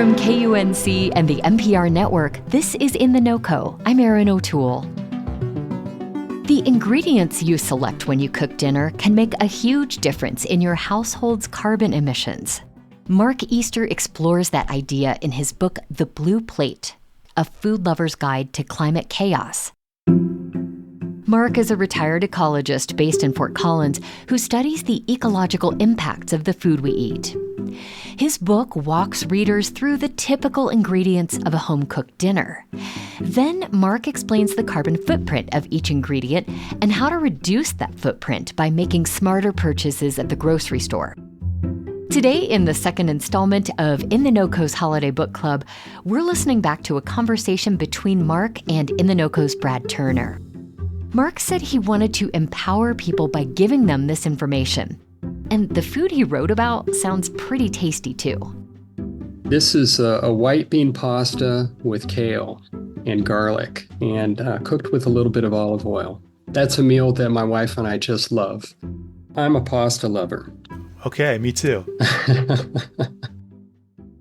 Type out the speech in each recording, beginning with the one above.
From KUNC and the NPR network, this is In The NoCo. I'm Erin O'Toole. The ingredients you select when you cook dinner can make a huge difference in your household's carbon emissions. Mark Easter explores that idea in his book, The Blue Plate, A Food Lover's Guide to Climate Chaos. Mark is a retired ecologist based in Fort Collins who studies the ecological impacts of the food we eat. His book walks readers through the typical ingredients of a home-cooked dinner. Then Mark explains the carbon footprint of each ingredient and how to reduce that footprint by making smarter purchases at the grocery store. Today, in the second installment of In The NoCo's Holiday Book Club, we're listening back to a conversation between Mark and In The NoCo's Brad Turner. Mark said he wanted to empower people by giving them this information. And the food he wrote about sounds pretty tasty, too. This is a white bean pasta with kale and garlic and cooked with a little bit of olive oil. That's a meal that my wife and I just love. I'm a pasta lover. Okay, me too.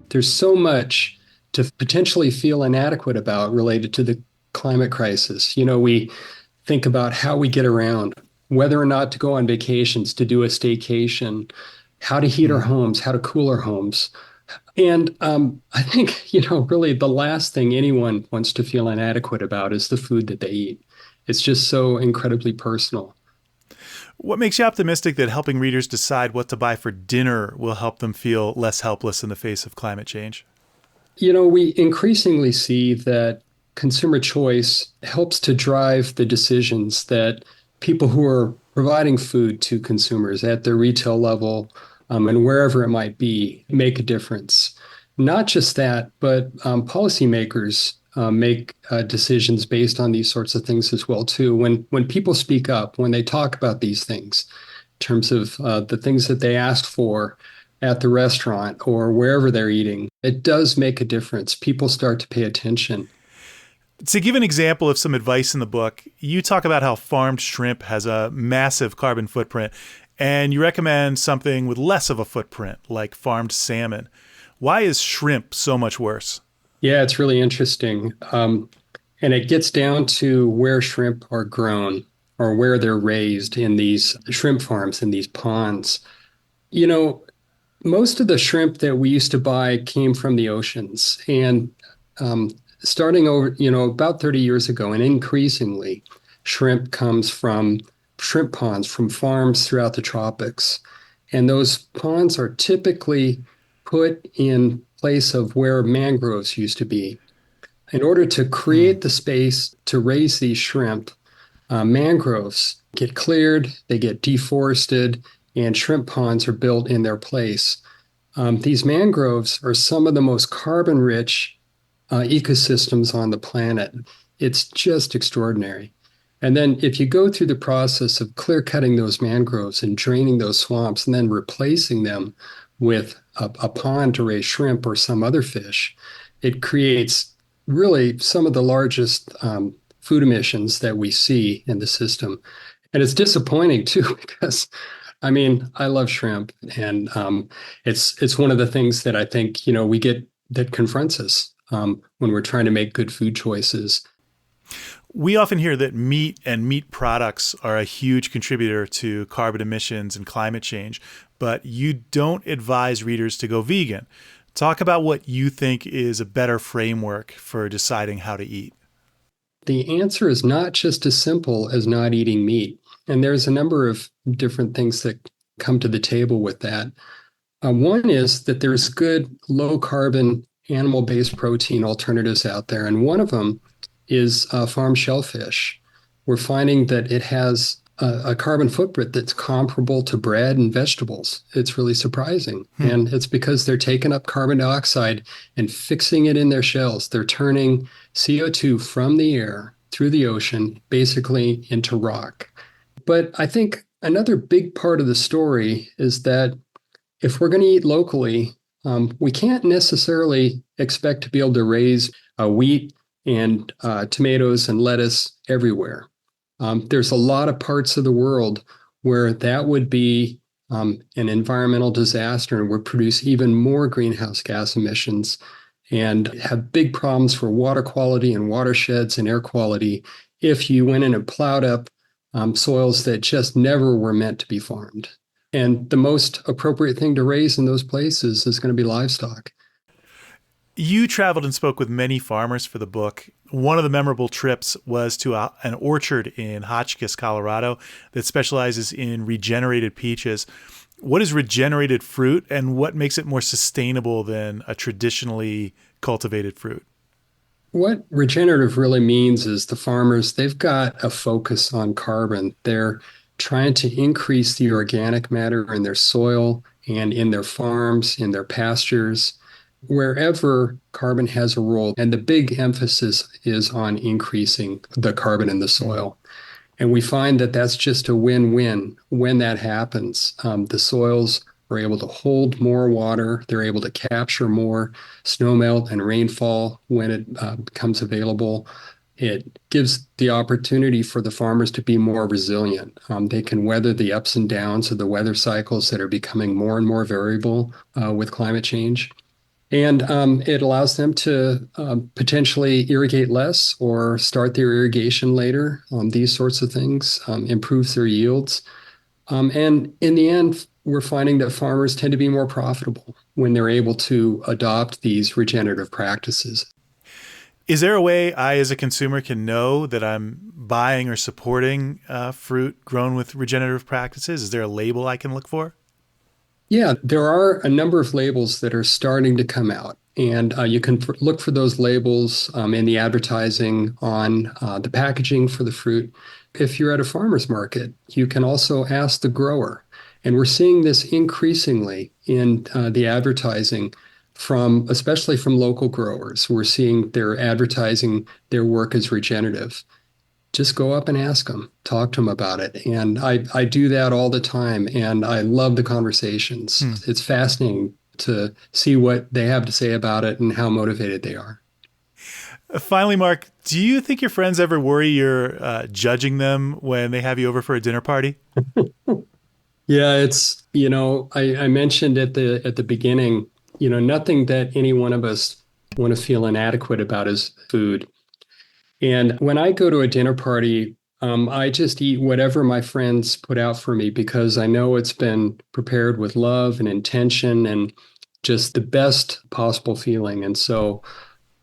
There's so much to potentially feel inadequate about related to the climate crisis. You know, we think about how we get around, whether or not to go on vacations, to do a staycation, how to heat our homes, how to cool our homes. And I think, really the last thing anyone wants to feel inadequate about is the food that they eat. It's just so incredibly personal. What makes you optimistic that helping readers decide what to buy for dinner will help them feel less helpless in the face of climate change? We increasingly see that consumer choice helps to drive the decisions that people who are providing food to consumers at the retail level and wherever it might be make a difference. Not just that, but policymakers make decisions based on these sorts of things as well, too. When people speak up, when they talk about these things, in terms of the things that they ask for at the restaurant or wherever they're eating, it does make a difference. People start to pay attention. To give an example of some advice in the book, you talk about how farmed shrimp has a massive carbon footprint, and you recommend something with less of a footprint, like farmed salmon. Why is shrimp so much worse? Yeah, it's really interesting. And it gets down to where shrimp are grown or where they're raised in these shrimp farms, in these ponds. Most of the shrimp that we used to buy came from the oceans. And starting over, about 30 years ago, and increasingly, shrimp comes from shrimp ponds, from farms throughout the tropics. And those ponds are typically put in place of where mangroves used to be. In order to create the space to raise these shrimp, mangroves get cleared, they get deforested, and shrimp ponds are built in their place. These mangroves are some of the most carbon-rich ecosystems on the planet. It's just extraordinary. And then if you go through the process of clear cutting those mangroves and draining those swamps and then replacing them with a pond to raise shrimp or some other fish, it creates really some of the largest food emissions that we see in the system. And it's disappointing too, because I love shrimp, and it's one of the things that I think, we get that confronts us when we're trying to make good food choices. We often hear that meat and meat products are a huge contributor to carbon emissions and climate change, but you don't advise readers to go vegan. Talk about what you think is a better framework for deciding how to eat. The answer is not just as simple as not eating meat. And there's a number of different things that come to the table with that. One is that there's good low-carbon animal-based protein alternatives out there. And one of them is farm shellfish. We're finding that it has a carbon footprint that's comparable to bread and vegetables. It's really surprising. And it's because they're taking up carbon dioxide and fixing it in their shells. They're turning CO2 from the air through the ocean basically into rock. But I think another big part of the story is that if we're going to eat locally, we can't necessarily expect to be able to raise wheat and tomatoes and lettuce everywhere. There's a lot of parts of the world where that would be an environmental disaster and would produce even more greenhouse gas emissions and have big problems for water quality and watersheds and air quality if you went in and plowed up soils that just never were meant to be farmed. And the most appropriate thing to raise in those places is going to be livestock. You traveled and spoke with many farmers for the book. One of the memorable trips was to an orchard in Hotchkiss, Colorado, that specializes in regenerated peaches. What is regenerated fruit, and what makes it more sustainable than a traditionally cultivated fruit? What regenerative really means is the farmers, they've got a focus on carbon. They're trying to increase the organic matter in their soil and in their farms, in their pastures, wherever carbon has a role. And the big emphasis is on increasing the carbon in the soil. And we find that that's just a win-win when that happens. The soils are able to hold more water. They're able to capture more snowmelt and rainfall when it becomes available. It gives the opportunity for the farmers to be more resilient. They can weather the ups and downs of the weather cycles that are becoming more and more variable with climate change. And it allows them to potentially irrigate less or start their irrigation later. These sorts of things improves their yields. And in the end, we're finding that farmers tend to be more profitable when they're able to adopt these regenerative practices. Is there a way I, as a consumer, can know that I'm buying or supporting fruit grown with regenerative practices? Is there a label I can look for? Yeah, there are a number of labels that are starting to come out, and you can look for those labels in the advertising on the packaging for the fruit. If you're at a farmer's market, you can also ask the grower, and we're seeing this increasingly in the advertising especially from local growers. We're seeing they're advertising their work as regenerative. Just go up and ask them, talk to them about it. And I do that all the time, and I love the conversations. It's fascinating to see what they have to say about it and how motivated they are. Finally, Mark, do you think your friends ever worry you're judging them when they have you over for a dinner party? Yeah, it's, I mentioned at the beginning, nothing that any one of us want to feel inadequate about is food. And when I go to a dinner party, I just eat whatever my friends put out for me because I know it's been prepared with love and intention and just the best possible feeling. And so,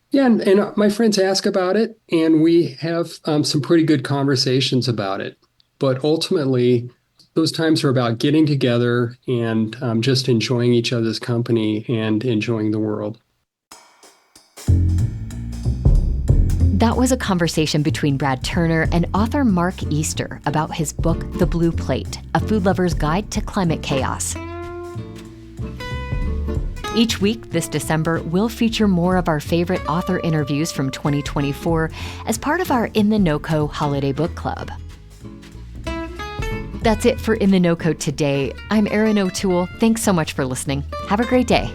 yeah, and my friends ask about it, and we have some pretty good conversations about it. But ultimately, those times are about getting together and just enjoying each other's company and enjoying the world. That was a conversation between Brad Turner and author Mark Easter about his book, The Blue Plate, A Food Lover's Guide to Climate Chaos. Each week this December, we'll feature more of our favorite author interviews from 2024 as part of our In The NoCo Holiday Book Club. That's it for In The NoCo today. I'm Erin O'Toole. Thanks so much for listening. Have a great day.